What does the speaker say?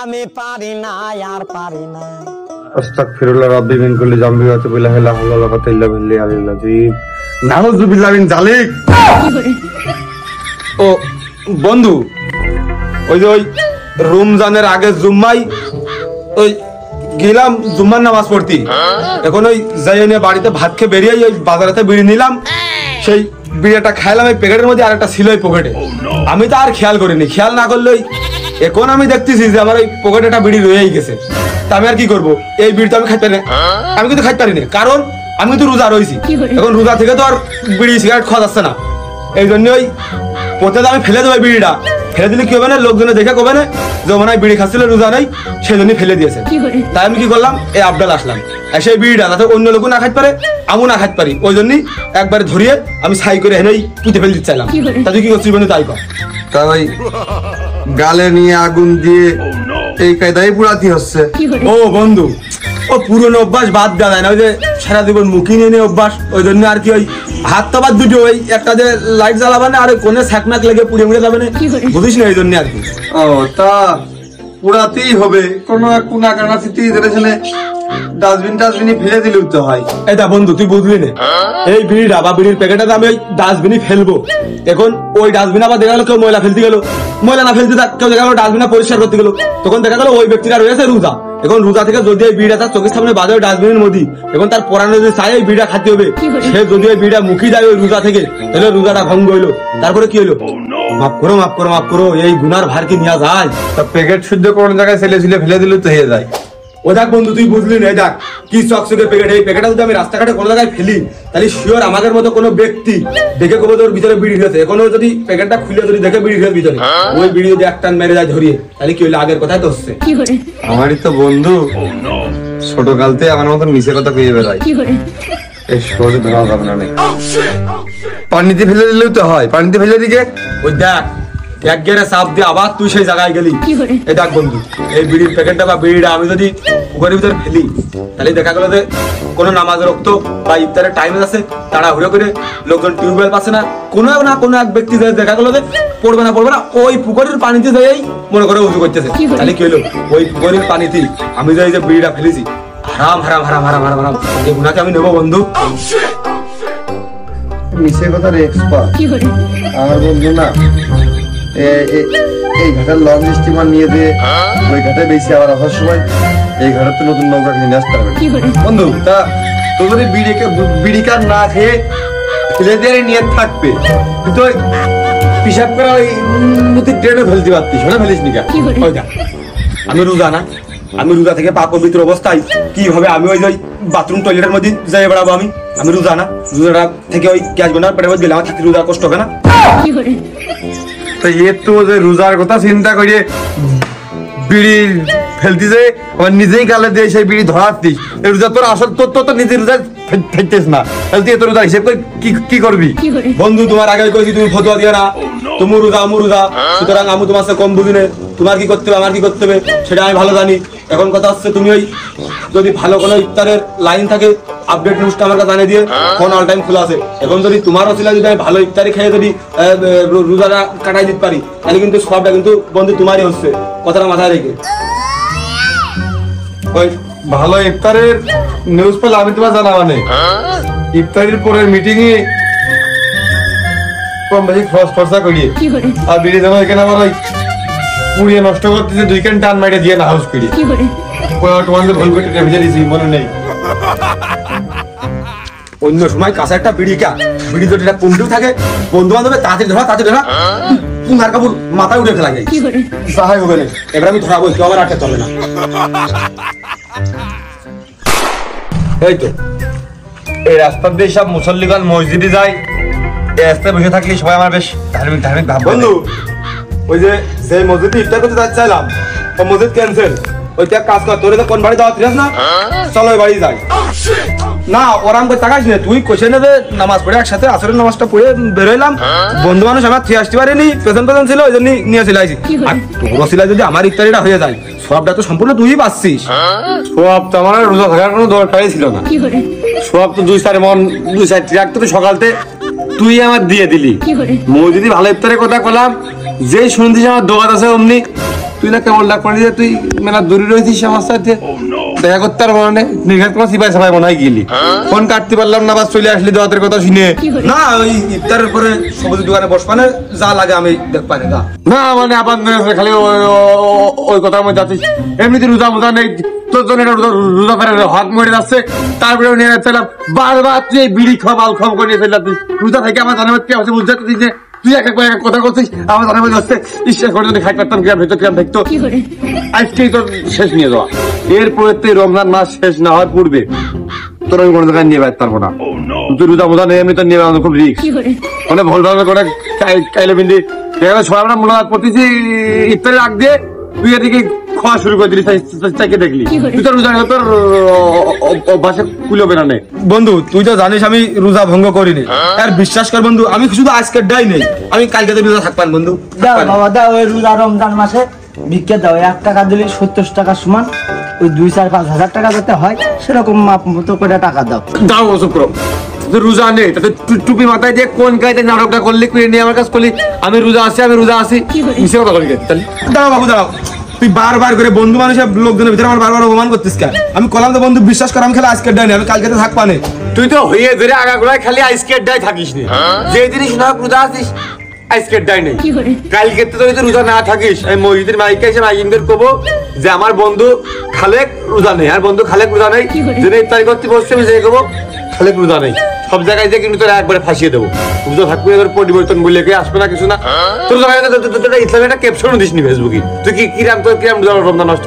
আমি পারি না আর পারি না। আস্তাগফিরুল্লাহ রাব্বি মিন কুল্লি যামবি ওয়া তুবু ইলাইহি লা হাওলা ওয়া কুওয়াতা ইল্লা বিল্লাহিল আযীম। নাউযুবিল্লাহি মিন যালিক। ও বন্ধু, ওই যে ওই রমজানের আগে জুম্মাই ওই গেলাম জুম্মার নামাজ পড়তি, এখন ওই যাই নিয়ে বাড়িতে ভাত খেয়ে বেরিয়ে ওই বাজারেতে বিড়ি নিলাম, সেই বিড়িটা খাইলাম, এই প্যাকেটের মধ্যে আরেকটা ছিল ওই পকেটে। আমি তো আর খেয়াল করিনি, খেয়াল না করলে এখন আমি দেখতেছি যে আমার ওই পকেটে একটা বিড়ি রয়েই গেছে। তা আমি আর কি করবো, এই বিড়ি তো আমি খাইতে পারি না, আমি কিন্তু খাইতে পারি না, কারণ আমি তো রোজা রয়েছি। এখন রোজা থেকে তো আর বিড়ি সিগারেট খাওয়া যাচ্ছে না, এই জন্য ওই প্রথমে আমি ফেলে দেবো বিড়িটা। ফেলে দিলে কি হবে না, লোকজনে দেখে কবে না যে মনে হয় বিড়ি খাচ্ছিল রোজা নেই, সেই জন্যই ফেলে দিয়েছে। তাই আমি কি করলাম, এই আবডাল আসলাম, সেই বিড়িটা যাতে অন্য লোক না খাইতে পারে, আমিও না খাইতে পারি, ওই জন্যই একবার ধরিয়ে আমি ছাই করে এনেই পুঁতে ফেলে দিতে চাইলাম। তা তুই কি করছিস বন্ধু, তাই কর। তা ভাই গালে নিয়ে আগুন দিয়ে এই কায়দায় পুরাতি হচ্ছে। ও বন্ধু, ও পুরনো অভ্যাস বাদ দেওয়া যায় না, ওই যে সারা জীবন মুখি নিয়ে অভ্যাস, ওই জন্য আর কি ওই হাত তো বাদ দুটো, ওই একটা যে লাইট জ্বালাবে না আর কোনে স্যাকম্যাক লেগে পুড়ে মুড়ে যাবে না, বুঝিস না, এই জন্য আর কি। ও তা পুরাতেই হবে, কোনো এক কোনা কানা স্মৃতি ছেলে ডাস্টবিনে ফেলে দিলেও তো হয়। এটা বন্ধু তুই বুঝলি না, এই বিড়িটা বা বিড়ির প্যাকেটটা আমি ওই ডাস্টবিনে ফেলবো, এখন ওই ডাস্টবিন আবার দেখা গেলো কেউ ময়লা ফেলতে গেল, ময়লা না ফেলতে কেউ দেখা গেলো ডাস্টবিনটা পরিষ্কার করতে গেলো, তখন দেখা গেলো ওই ব্যক্তিটা রয়েছে রোজা। এখন রোজা থেকে যদি এই বিড়িটা তার চোখের সামনে বাজে ডাস্টবিনের মধ্যে, এখন তার পরানো যদি চাই এই বিড়িটা খাতে হবে, সে যদি ওই বিড়িটা মুখি যায় ওই রোজা থেকে, তাহলে রোজাটা ভঙ্গ হইলো। তারপরে কি হইলো, মাফ করো মাফ করো মাফ করো, এই গুনার ভার কি নেওয়া যায়? তা প্যাকেট শুদ্ধ কোন জায়গায় ছেলে ফেলে দিলেও তো হয়ে যায়। ও দেখ বন্ধু তুই বুঝলি না, দেখ কি চকচকে প্যাকেট, এই প্যাকেটটা যদি আমি রাস্তাঘাটে কোনো জায়গায় ফেলি, তাহলে শিওর আমাদের মতো কোনো ব্যক্তি দেখে কবে তোর ভিতরে বিড়ি হয়েছে, এখনো যদি প্যাকেটটা খুলে যদি দেখে বিড়ি হয়েছে ভিতরে, ওই বিড়ি যদি এক টান মেরে যায় ধরিয়ে, তাহলে কি হইলো, আগের কথাই তো হচ্ছে। আমারই তো বন্ধু ছোট কালতে আমার মতন মিশে কথা কইয়ে বেড়ায়, এই সহজে ধরা যাবে না। পানিতে ফেলে দিলেও তো হয়, পানিতে ফেলে দিকে ওই দেখ এক গেরে চাপ দিয়ে আবার তুই সেই জায়গায় গেলি। এই দেখ বন্ধু, এই বিড়ির প্যাকেটটা বা বিড়িটা আমি যদি পুকুরের ভিতরে ফেলি, তাহলে দেখা গেলো যে কোনো নামাজ রক্ত বা ইফতারের টাইম আছে, তারা হুড়ো করে লোকজন টিউবওয়েল পাচ্ছে না, কোনো না কোনো এক ব্যক্তি দেখা গেলো যে পড়বে না ওই পুকুরের পানিতে যাই মনে করে উজু করতেছে, তাহলে কি হলো, ওই পুকুরের পানিতে আমি যে বিড়িটা ফেলেছি, হারাম হারাম হারাম হারাম হারাম হারাম, এই গুণাকে আমি নেবো বন্ধু। মিশে কথার এক্সপার্ট আমার বন্ধু না, এই ঘাটের লং স্টিমার নিয়ে দিয়ে ওই ঘাটে বেশি আবার আসার সময় এই ঘাটের তো নতুন নৌকা কিনে আসতে হবে বন্ধু। তা তো যদি বিড়িকার না খেয়ে ফেলে দিয়ে নিয়ে থাকবে, কিন্তু পিসাব করে ওই নদীর ট্রেনে ফেলতে পারতিস, ওটা ফেলিস নি? আমি রোজা না, আমি রোজা থেকে পাক পবিত্র অবস্থায় কিভাবে আমি ওই বাথরুম টয়লেটের মধ্যে যাই বেড়াবো, আমি রোজা না, রোজা থেকে ওই গ্যাস গোনার পেটের মধ্যে গেলে আমার থাকতে রোজা কষ্ট হবে না? তো যে রোজার কথা চিন্তা করিয়ে বিড়ি ফেলতিছে, আবার নিজেই গালে দিয়ে সেই বিড়ি ধরাতিস, রোজা তোর আসল তোর তো নিজে রোজা ফেলতিস না, তাহলে তোর রোজা হিসেব করে কি করবি? বন্ধু তোমার আগে কইছি তুমি ফতোয়া দিও না, তুমি রোজা আমু রোজা, সুতরাং আমি তোমার সাথে কম বুঝি না, তোমার কি করতে হবে আমার কি করতে হবে সেটা আমি ভালো জানি। এখন কথা হচ্ছে তুমি ওই যদি ভালো কোনো ইফতারের লাইন থাকে আপডেট নিউজটা আমার কাছে জানিয়ে দিয়ে, ফোন অল টাইম খোলা আছে, এখন যদি তোমারও ছিল যদি আমি ভালো ইফতারি খেয়ে যদি রোজাটা কাটাই দিতে পারি, তাহলে কিন্তু সবটা কিন্তু বন্ধু তোমারই হচ্ছে, কথাটা মাথায় রেখে। ওই ভালো ইফতারের নিউজ পেলে আমি তোমার জানা মানে ইফতারির পরের মিটিং এ কম বেশি খরচা করিয়ে আর বিড়ি জমা এখানে আমার ওই পুড়িয়ে নষ্ট করতেছে, 2 ক্যান টান মাইরে দিয়ে না হাউস করিয়ে তোমাদের ভুল করে ভেজে দিয়েছি মনে নেই। অন্য সময় কাছে একটা বিড়ি যদি এটা কমতেও থাকে, বন্ধু বান্ধবের তাড়াতাড়ি ধরা পুঙ্গার কাপড় মাথায় উঠে ফেলা যায়, সাহায্য হবে না, এবার আমি ধরা বলছি আমার আটকে চলে না। এই তো এই রাস্তার দিয়ে সব মুসল্লিগণ মসজিদে যায়, এই রাস্তায় বসে থাকলে সবাই আমার বেশ ধার্মিক ভাব। বন্ধু ওই যে মসজিদে ইফতার করতে যাচ্ছিলাম, ও মসজিদ ক্যান্সেল, ওইটা এক কাজ কর, তোর কোন বাড়ি যাওয়া ফিরাস না, চলো ওই বাড়ি যাই। না ওরাম করে তাকাইস না, তুই কোশে নেবে নামাজ পড়ে একসাথে আসরের নামাজটা পড়ে বেরোইলাম, বন্ধু মানুষ আমার ফিরে আসতে পারেনি, পেছন ছিল ওই জন্য নিয়ে চলে আসি। আর তোর ওসিলায় যদি আমার ইফতারিটা হয়ে যায়, সবটা তো সম্পূর্ণ তুই পাচ্ছিস। সব তো আমার রোজা থাকার কোনো দরকারই ছিল না, সব তো 2-4 ট্রাক তো সকালতে তুই আমার দিয়ে দিলি। মসজিদে ভালো ইফতারের কথা বললাম, যে শুনতিস আমার দোকান আছে অমনি তুই না কেমন লাগ করে তুই মেলা দূরে রয়েছিস আমার সাথে দেখা করতে পারবো না নির্ঘাত কোনো সিপাই সাপাই মনে হয় গেলি ফোন কাটতে পারলাম না বাস চলে আসলি দোয়াতের কথা শুনে না ওই ইফতারের পরে সবুজ দোকানে বসবানে যা লাগে আমি দেখবানে যা না মানে আবার খালি ওই কথার মধ্যে যাচ্ছিস এমনিতে রোজা মোজা নেই তোর জন্য রোজা ফেরার হাত মরে যাচ্ছে তারপরে নিয়ে যাচ্ছিলাম বারবার তুই এই বিড়ি খাওয়া মাল খাওয়া করে নিয়ে ফেললাম রোজা থেকে আমার জানাবার কি আছে বুঝতে পারছিস যে তুই এক কথা করছিস আমার জানাবার যাচ্ছে ইচ্ছা করে যদি খাই পারতাম কিরাম ভেতর কিরাম দেখতো আজকেই তোর শেষ নিয়ে যাওয়া এরপরে তুই রমজান মাস শেষ না হওয়ার পূর্বে তোর আমি কোনো জায়গায় নিয়ে বেড়াতে পারবো না তুই রোজা মোজা নেই এমনি তোর নিয়ে বেড়ানো খুব রিস্ক মানে ভুল ভাবে করে কাইলে বিন্দি সবাই আমরা মূলত করতেছি ইফতারের আগ দিয়ে তুই এদিকে খাওয়া শুরু করে দিলি চাইকে দেখলি তুই তো রোজা তোর বাসে কুলবে না নেই বন্ধু তুই তো জানিস আমি রোজা ভঙ্গ করিনি আর বিশ্বাস কর বন্ধু আমি শুধু আজকের ডাই নেই আমি কালকে তো রোজা থাকবান বন্ধু দাও বাবা দাও ওই রোজা রমজান মাসে ভিক্ষা দাও 1 টাকা দিলে 70 টাকা সমান ওই 2-4-5 হাজার টাকা যাতে হয় সেরকম মাপ মতো করে টাকা দাও দাও ওসব করো রোজা নেই তাতে টুপি মাথায় দিয়ে কোন কায়দায় নাটকটা করলি করে নিয়ে আমার কাছে করলি আমি রোজা আসি মিশে কথা বলি তাহলে দাঁড়াও বাবু দাঁড়াও তুই বারবার করে বন্ধু মানুষের লোকজনের ভিতরে আমার বারবার অপমান করতিস কেন আমি কলাম তো বন্ধু বিশ্বাস কর আমি খেলে আজকের ডাই নেই আমি কালকে তো থাকবানে তুই তো হয়ে ধরে আগাগোড়ায় খালি আইসকেট ডাই থাকিস নি যে জিনিস না রোজা আসিস আইসকেট ডাই নেই কালকে তো তুই রোজা না থাকিস আমি মসজিদের মাইকে এসে মাইকিংদের কবো যে আমার বন্ধু খালেক রোজা নেই আর বন্ধু খালেক রোজা নেই যেদিন ইফতারি করতে বসছে আমি যে কবো খালেক রোজা নেই সব জায়গায় যে কিন্তু তোরা একবারে ফাঁসিয়ে দেবো রোজা থাকবে এবার পরিবর্তন বলে কে আসবে না কিছু না তোর ইসলামের একটা ক্যাপশনও দিস নি ফেসবুকে তুই কি কিরাম রমজান নষ্ট